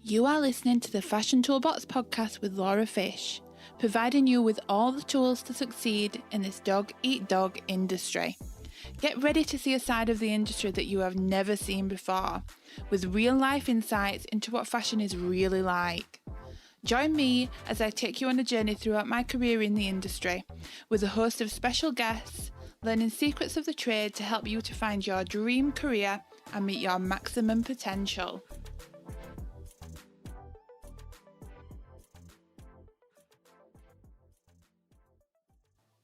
You are listening to the Fashion Toolbox podcast with Laura Fish, providing you with all the tools to succeed in this dog-eat-dog industry. Get ready to see a side of the industry that you have never seen before, with real-life insights into what fashion is really like. Join me as I take you on a journey throughout my career in the industry, with a host of special guests, learning secrets of the trade to help you to find your dream career and meet your maximum potential.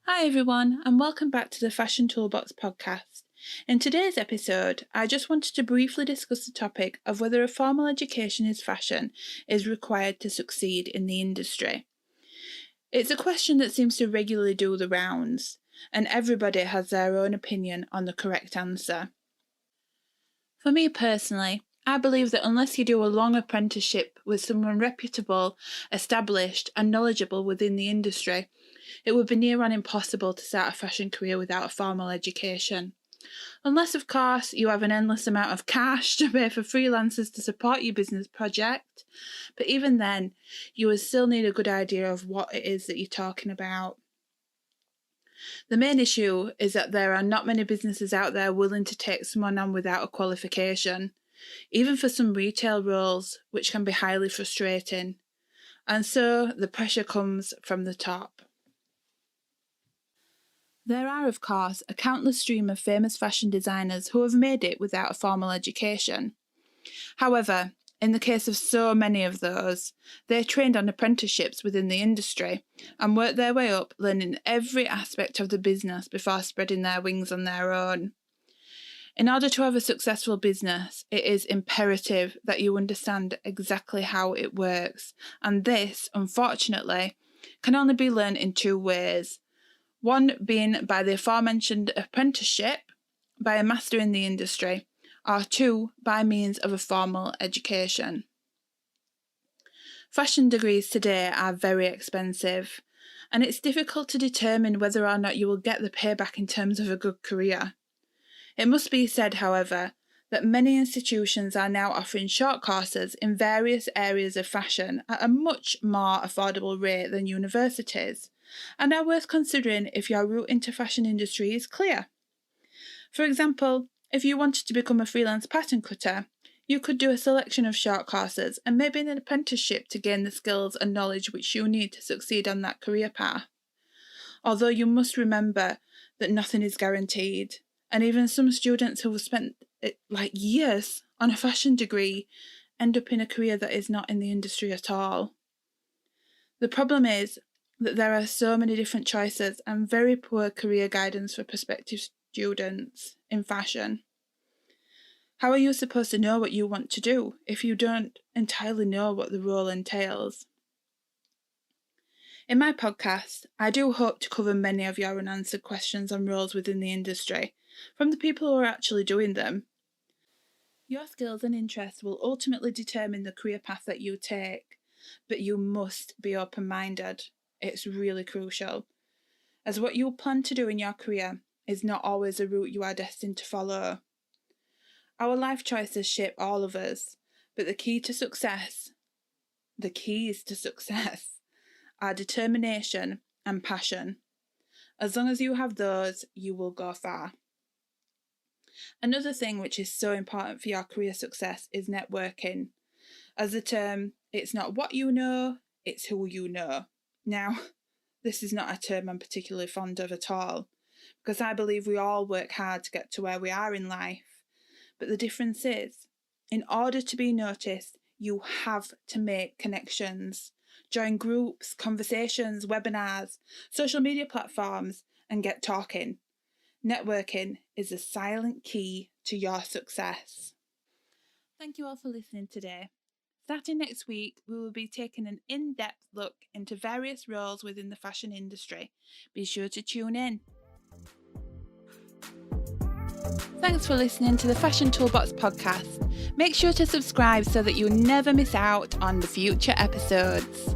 Hi everyone, and welcome back to the Fashion Toolbox podcast. In today's episode, I just wanted to briefly discuss the topic of whether a formal education in fashion is required to succeed in the industry. It's a question that seems to regularly do the rounds, and everybody has their own opinion on the correct answer. For me personally, I believe that unless you do a long apprenticeship with someone reputable, established, and knowledgeable within the industry, it would be near on impossible to start a fashion career without a formal education. Unless, of course, you have an endless amount of cash to pay for freelancers to support your business project. But even then, you would still need a good idea of what it is that you're talking about. The main issue is that there are not many businesses out there willing to take someone on without a qualification, even for some retail roles, which can be highly frustrating. And so the pressure comes from the top. There are, of course, a countless stream of famous fashion designers who have made it without a formal education. However, in the case of so many of those, they trained on apprenticeships within the industry and worked their way up, learning every aspect of the business before spreading their wings on their own. In order to have a successful business, it is imperative that you understand exactly how it works, and this, unfortunately, can only be learned in two ways. One being by the aforementioned apprenticeship, by a master in the industry, or two, by means of a formal education. Fashion degrees today are very expensive, and it's difficult to determine whether or not you will get the payback in terms of a good career. It must be said, however, that many institutions are now offering short courses in various areas of fashion at a much more affordable rate than universities, and are worth considering if your route into fashion industry is clear. For example, if you wanted to become a freelance pattern cutter, you could do a selection of short courses and maybe an apprenticeship to gain the skills and knowledge which you need to succeed on that career path. Although you must remember that nothing is guaranteed, and even some students who have spent years on a fashion degree end up in a career that is not in the industry at all. The problem is that there are so many different choices and very poor career guidance for prospective students in fashion. How are you supposed to know what you want to do if you don't entirely know what the role entails? In my podcast, I do hope to cover many of your unanswered questions on roles within the industry, from the people who are actually doing them. Your skills and interests will ultimately determine the career path that you take, but you must be open-minded. It's really crucial, as what you plan to do in your career is not always a route you are destined to follow. Our life choices shape all of us, but the keys to success are determination and passion. As long as you have those, you will go far. Another thing which is so important for your career success is networking. As the term, it's not what you know, it's who you know. Now, this is not a term I'm particularly fond of at all, because I believe we all work hard to get to where we are in life. But the difference is, in order to be noticed, you have to make connections, join groups, conversations, webinars, social media platforms, and get talking. Networking is the silent key to your success. Thank you all for listening today. Starting next week, we will be taking an in-depth look into various roles within the fashion industry. Be sure to tune in. Thanks for listening to the Fashion Toolbox podcast. Make sure to subscribe so that you never miss out on the future episodes.